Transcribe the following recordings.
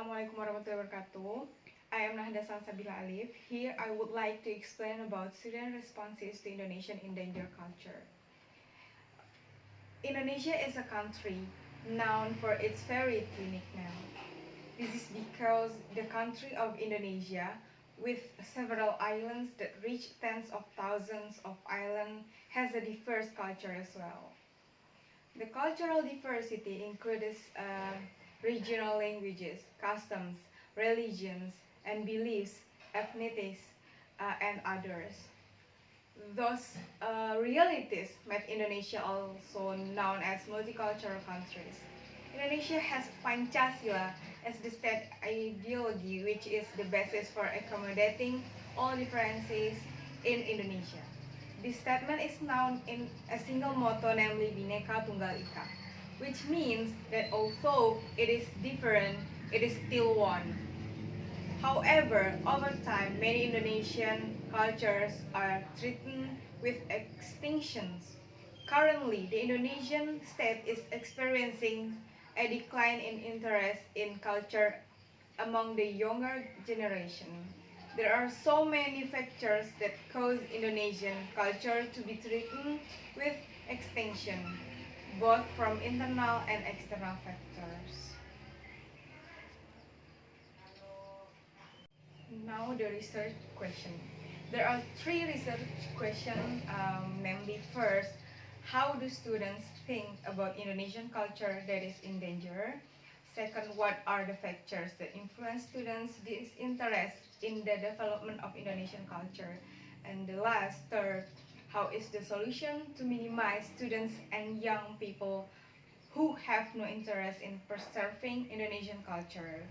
Assalamualaikum warahmatullahi wabarakatuh. I am Nahda Salsabila Alif. Here I would like to explain about student responses to Indonesian endangered culture. Indonesia is a country known for its very unique name. This is because the country of Indonesia, with several islands that reach tens of thousands of islands, has a diverse culture as well. The cultural diversity includes regional languages, customs, religions, and beliefs, ethnicities, and others. Those realities make Indonesia also known as multicultural countries. Indonesia has Pancasila as the state ideology, which is the basis for accommodating all differences in Indonesia. This statement is known in a single motto, namely Bhinneka Tunggal Ika, which means that although it is different, it is still one. However, over time, many Indonesian cultures are threatened with extinctions. Currently, the Indonesian state is experiencing a decline in interest in culture among the younger generation. There are so many factors that cause Indonesian culture to be threatened with extinction, both from internal and external factors. Now the research question. There are three research questions, namely first, how do students think about Indonesian culture that is in danger? Second, what are the factors that influence students' disinterest in the development of Indonesian culture? And the last, third, how is the solution to minimize students and young people who have no interest in preserving Indonesian culture?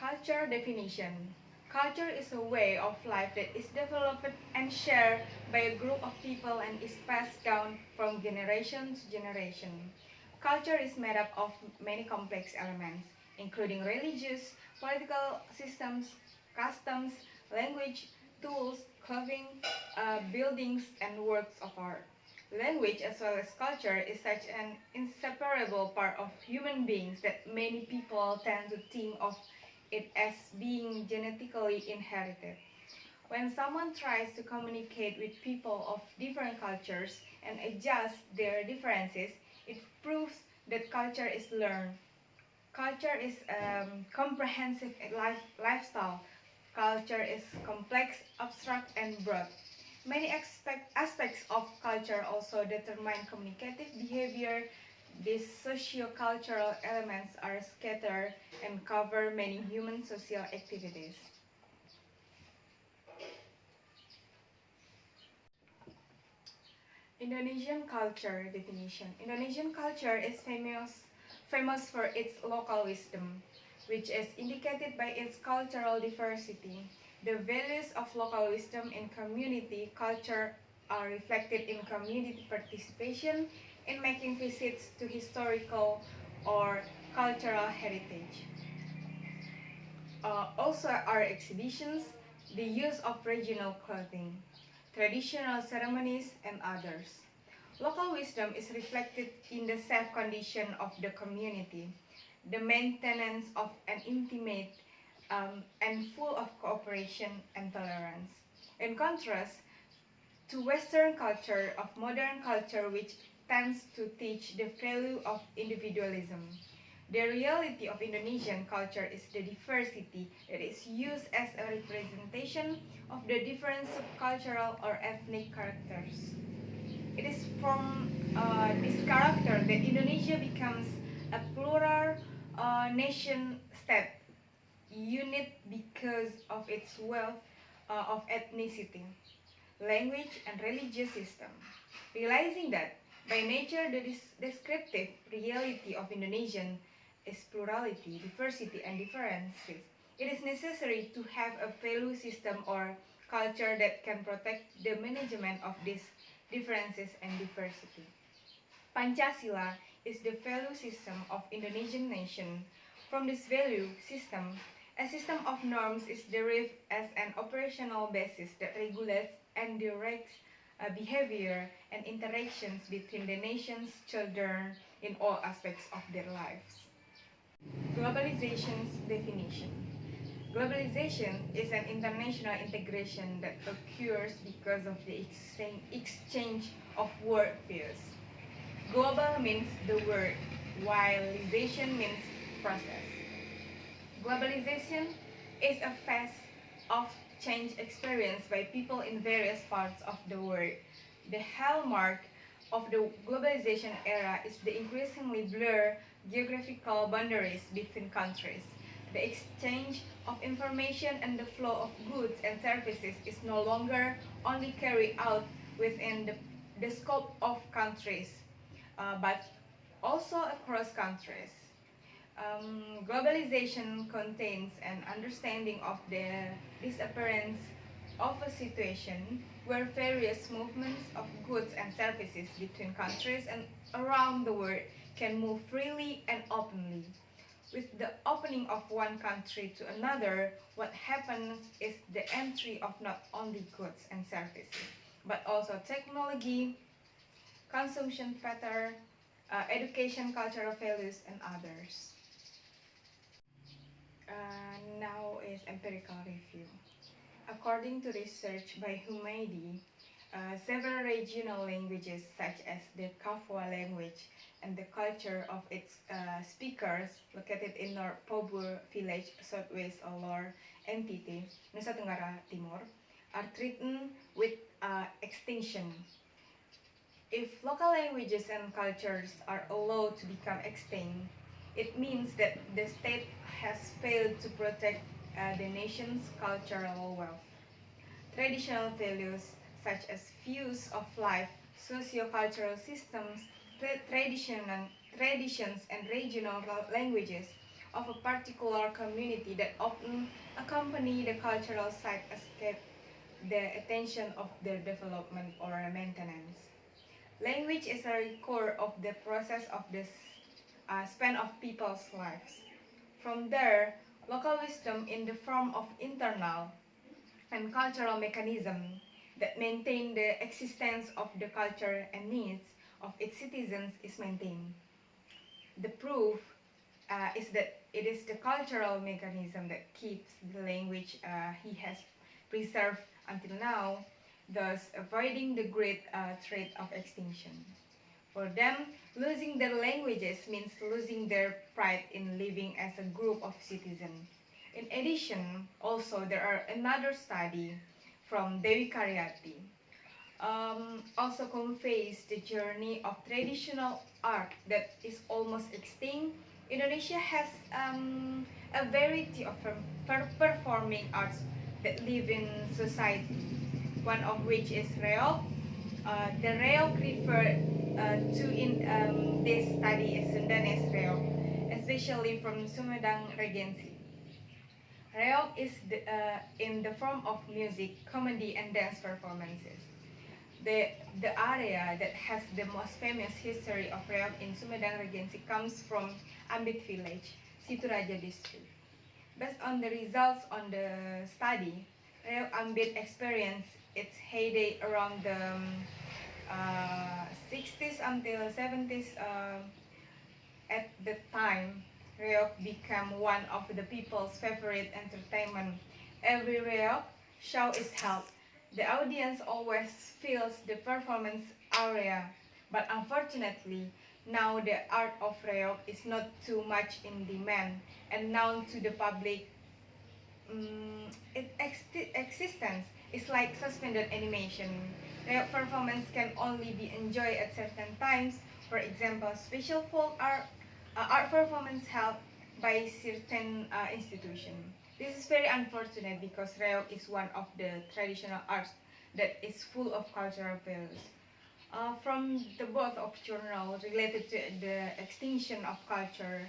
Culture definition. Culture is a way of life that is developed and shared by a group of people and is passed down from generation to generation. Culture is made up of many complex elements, including religious, political systems, customs, language, tools, clothing, buildings, and works of art. Language as well as culture is such an inseparable part of human beings that many people tend to think of it as being genetically inherited. When someone tries to communicate with people of different cultures and adjust their differences, it proves that culture is learned. Culture is comprehensive lifestyle. Culture is complex, abstract, and broad. Many aspects of culture also determine communicative behavior. These socio-cultural elements are scattered and cover many human social activities. Indonesian culture definition. Indonesian culture is famous for its local wisdom, which is indicated by its cultural diversity. The values of local wisdom in community culture are reflected in community participation in making visits to historical or cultural heritage. Also are exhibitions, the use of regional clothing, traditional ceremonies, and others. Local wisdom is reflected in the safe condition of the community, the maintenance of an intimate and full of cooperation and tolerance. In contrast to Western culture of modern culture, which tends to teach the value of individualism. The reality of Indonesian culture is the diversity that is used as a representation of the different subcultural or ethnic characters. It is from this character that Indonesia becomes a plural nation state, unit because of its wealth of ethnicity, language, and religious system. Realizing that, by nature, the descriptive reality of Indonesian is plurality, diversity, and differences. It is necessary to have a value system or culture that can protect the management of these differences and diversity. Pancasila is the value system of Indonesian nation. From this value system, a system of norms is derived as an operational basis that regulates and directs behavior, and interactions between the nation's children in all aspects of their lives. Globalization's definition. Globalization is an international integration that occurs because of the exchange of worldviews. Global means the word, while "ization" means process. Globalization is a phase of change experienced by people in various parts of the world. The hallmark of the globalization era is the increasingly blurred geographical boundaries between countries. The exchange of information and the flow of goods and services is no longer only carried out within the scope of countries, but also across countries. Globalization contains an understanding of the disappearance of a situation where various movements of goods and services between countries and around the world can move freely and openly. With the opening of one country to another, what happens is the entry of not only goods and services, but also technology, consumption pattern, education, cultural values, and others. Now is empirical review. According to research by Humaydi, several regional languages such as the Kafwa language and the culture of its speakers located in North Pobur village, Southwest Alor, NTT, Nusa Tenggara Timur, are threatened with extinction. If local languages and cultures are allowed to become extinct, it means that the state has failed to protect the nation's cultural wealth. Traditional values such as views of life, socio-cultural systems, traditions, and regional languages of a particular community that often accompany the cultural site escape the attention of their development or maintenance. Language is a core of the process of the span of people's lives. From there, local wisdom in the form of internal and cultural mechanisms that maintain the existence of the culture and needs of its citizens is maintained. The proof is that it is the cultural mechanism that keeps the language he has preserved until now, thus avoiding the great threat of extinction. For them, losing their languages means losing their pride in living as a group of citizens. In addition, also there are another study from Dewi Karyati, also conveys the journey of traditional art that is almost extinct. Indonesia has a variety of performing arts that live in society, one of which is reog. The reog referred to in this study is Sundanese reog, especially from Sumedang Regency. Reog is in the form of music, comedy, and dance performances. The area that has the most famous history of reog in Sumedang Regency comes from Ambit village, Situraja district. Based on the results on the study, reog Ambit experienced its heyday around the 60s until 70s. At the time, reog became one of the people's favorite entertainment. Every reog show is held. The audience always fills the performance area, but unfortunately, now the art of reog is not too much in demand and known to the public. Its existence is like suspended animation. Reog performance can only be enjoyed at certain times. For example, special folk art performance held by certain institutions. This is very unfortunate because reog is one of the traditional arts that is full of cultural values. From the both of journal related to the extinction of culture,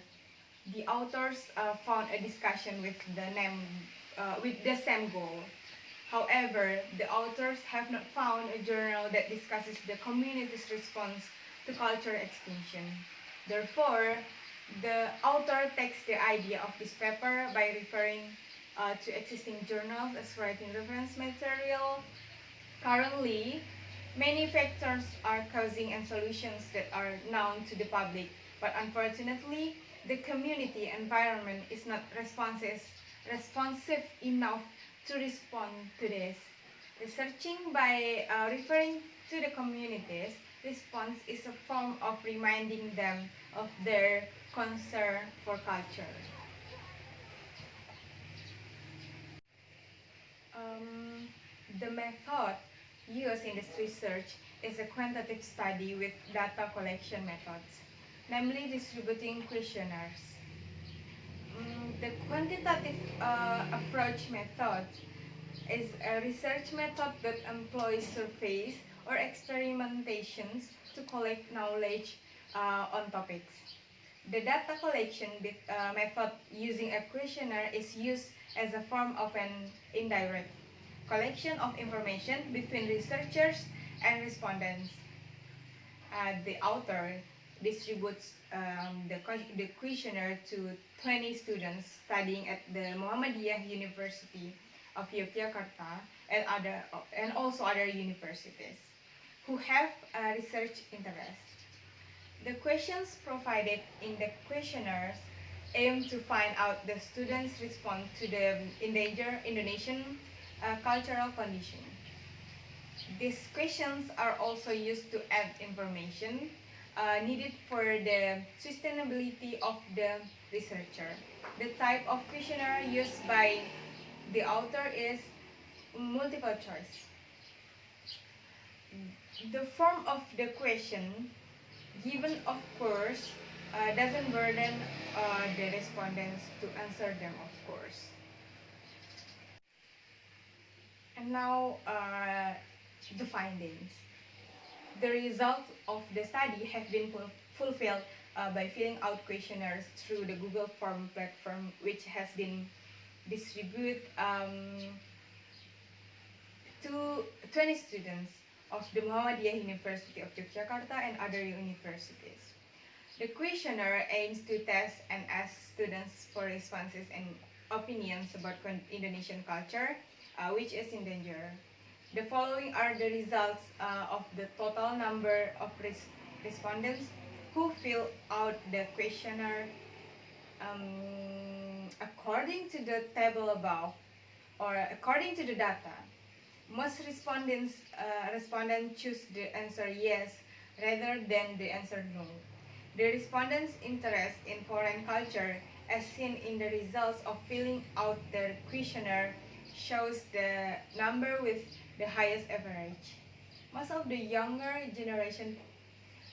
the authors found a discussion with the same goal. However, the authors have not found a journal that discusses the community's response to culture extinction. Therefore, the author takes the idea of this paper by referring to existing journals as writing reference material. Currently, Many factors are causing and solutions that are known to the public, but unfortunately, the community environment is not responsive enough to respond to this. Researching by referring to the communities response is a form of reminding them of their concern for culture. Um, the method used in this research is a quantitative study with data collection methods, namely distributing questionnaires. The quantitative approach method is a research method that employs surveys or experimentations to collect knowledge on topics. The data collection method using a questionnaire is used as a form of an indirect collection of information between researchers and respondents. The author distributes the questionnaire to 20 students studying at the Muhammadiyah University of Yogyakarta and also other universities who have research interests. The questions provided in the questionnaires aim to find out the students' response to the endangered Indonesian cultural condition. These questions are also used to add information needed for the sustainability of the researcher. The type of questionnaire used by the author is multiple choice. The form of the question given, of course, doesn't burden the respondents to answer them, of course. And now, the findings. The results of the study have been fulfilled by filling out questionnaires through the Google Form platform, which has been distributed to 20 students of the Muhammadiyah University of Yogyakarta and other universities. The questionnaire aims to test and ask students for responses and opinions about Indonesian culture, which is endangered. The following are the results of the total number of respondents who fill out the questionnaire according to the table above or according to the data. Most respondents choose the answer yes rather than the answer no. The respondents' interest in foreign culture, as seen in the results of filling out the questionnaire, shows the number with the highest average. Most of the younger generation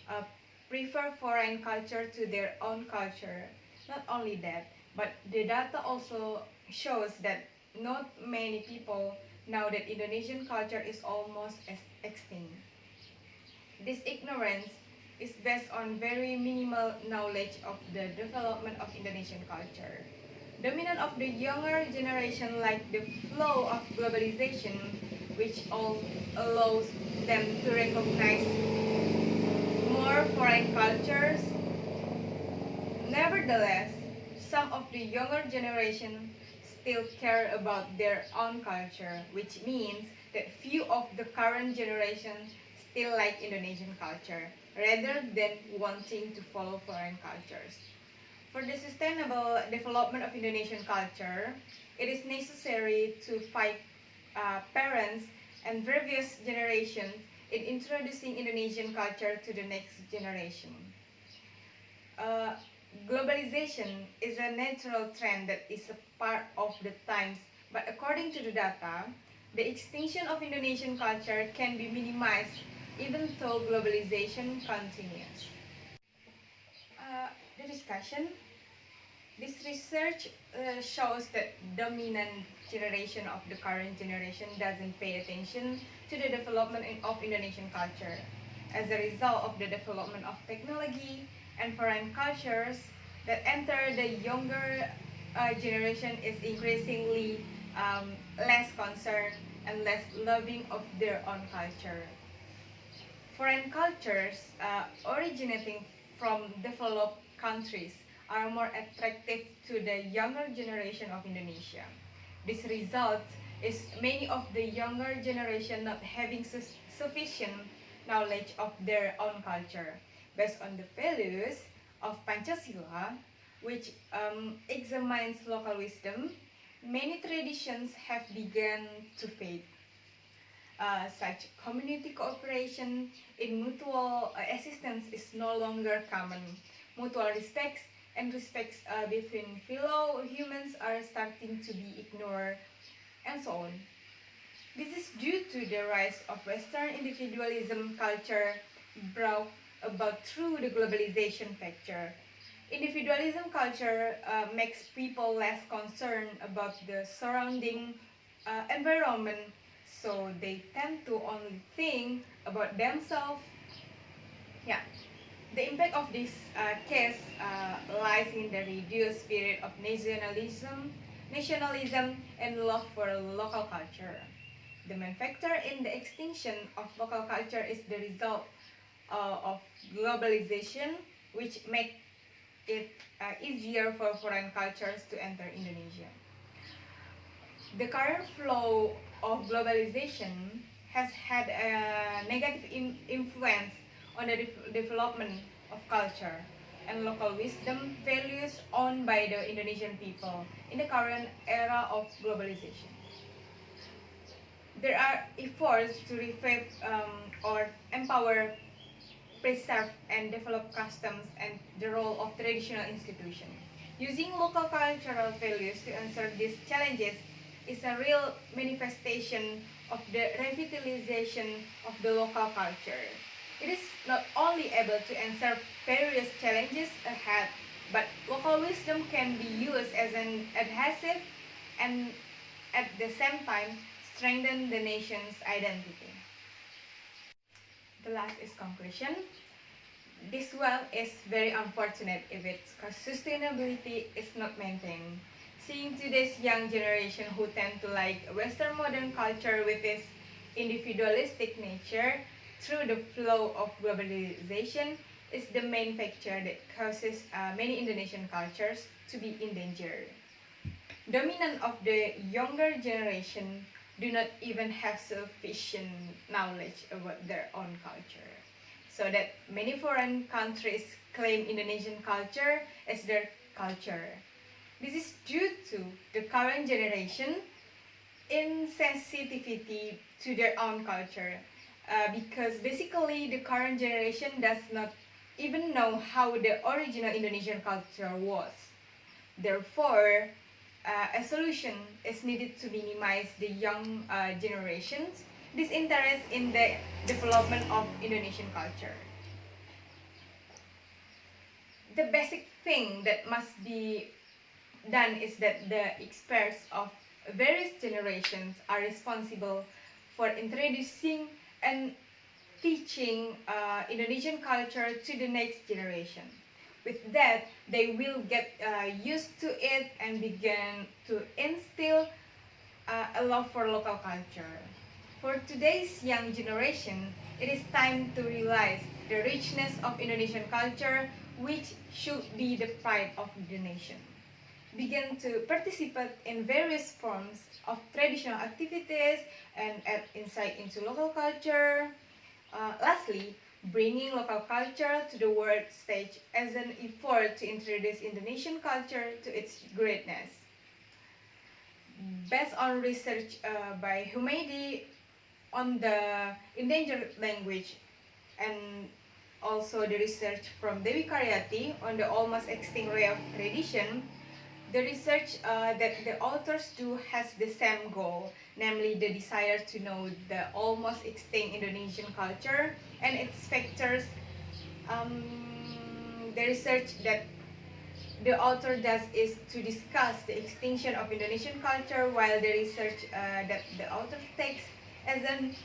uh, prefer foreign culture to their own culture. Not only that, but the data also shows that not many people know that Indonesian culture is almost extinct. This ignorance is based on very minimal knowledge of the development of Indonesian culture. Dominant of the younger generation like the flow of globalization, which all allows them to recognize more foreign cultures. Nevertheless, some of the younger generation still care about their own culture, which means that few of the current generation still like Indonesian culture, rather than wanting to follow foreign cultures. For the sustainable development of Indonesian culture, it is necessary to fight parents and previous generations in introducing Indonesian culture to the next generation. Uh, Globalization is a natural trend that is a part of the times, but according to the data, the extinction of Indonesian culture can be minimized even though globalization continues. The discussion. This research shows that dominant generation of the current generation doesn't pay attention to the development of Indonesian culture. As a result of the development of technology and foreign cultures that enter the younger generation is increasingly less concerned and less loving of their own culture. Foreign cultures originating from developed countries are more attractive to the younger generation of Indonesia. This results is many of the younger generation not having sufficient knowledge of their own culture based on the values of Pancasila, which examines local wisdom. Many traditions have begun to fade. Such community cooperation in mutual assistance is no longer common. Mutual respects and respects between fellow humans are starting to be ignored, and so on. This is due to the rise of Western individualism culture brought about through the globalization factor. Individualism culture makes people less concerned about the surrounding environment, so they tend to only think about themselves. Yeah, the impact of this case lies in the reduced spirit of nationalism, and love for local culture. The main factor in the extinction of local culture is the result of globalization, which make it easier for foreign cultures to enter Indonesia. The current flow of globalization has had a negative influence on the development of culture and local wisdom values owned by the Indonesian people in the current era of globalization. There are efforts to revive or empower, preserve, and develop customs and the role of traditional institutions. Using local cultural values to answer these challenges is a real manifestation of the revitalization of the local culture. It is not only able to answer various challenges ahead, but local wisdom can be used as an adhesive and at the same time strengthen the nation's identity. The last is conclusion. This well is very unfortunate if its sustainability is not maintained. Seeing today's young generation who tend to like Western modern culture with its individualistic nature through the flow of globalization is the main factor that causes many Indonesian cultures to be endangered. Dominant of the younger generation do not even have sufficient knowledge about their own culture, so that many foreign countries claim Indonesian culture as their culture. This is due to the current generation insensitivity to their own culture, because basically the current generation does not even know how the original Indonesian culture was. Therefore, a solution is needed to minimize the young generations' disinterest in the development of Indonesian culture. The basic thing that must be done is that the experts of various generations are responsible for introducing and teaching Indonesian culture to the next generation. With that, they will get used to it and begin to instill a love for local culture. For today's young generation, it is time to realize the richness of Indonesian culture, which should be the pride of the nation. Begin to participate in various forms of traditional activities and add insight into local culture. Lastly, bringing local culture to the world stage as an effort to introduce Indonesian culture to its greatness. Based on research by Humaydi on the endangered language and also the research from Dewi Karyati on the almost extinct way of tradition, the research that the authors do has the same goal, namely the desire to know the almost extinct Indonesian culture and its factors. The research that the author does is to discuss the extinction of Indonesian culture, while the research that the author takes as an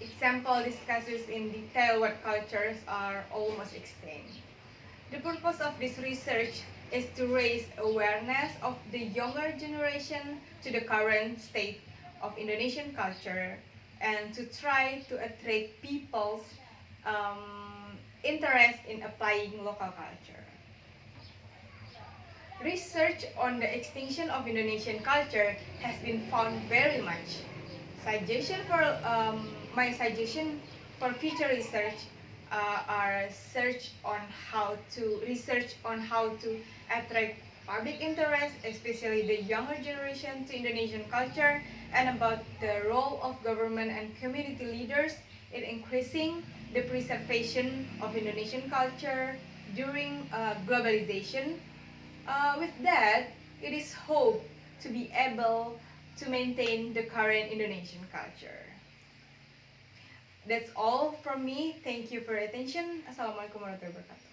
example discusses in detail what cultures are almost extinct. The purpose of this research is to raise awareness of the younger generation to the current state of Indonesian culture and to try to attract people's interest in applying local culture. Research on the extinction of Indonesian culture has been found very much. Suggestion for my suggestion for future research are research on how to attract public interest, especially the younger generation, to Indonesian culture, and about the role of government and community leaders in increasing the preservation of Indonesian culture during globalization. With that, it is hoped to be able to maintain the current Indonesian culture. That's all from me. Thank you for your attention. Assalamualaikum warahmatullahi wabarakatuh.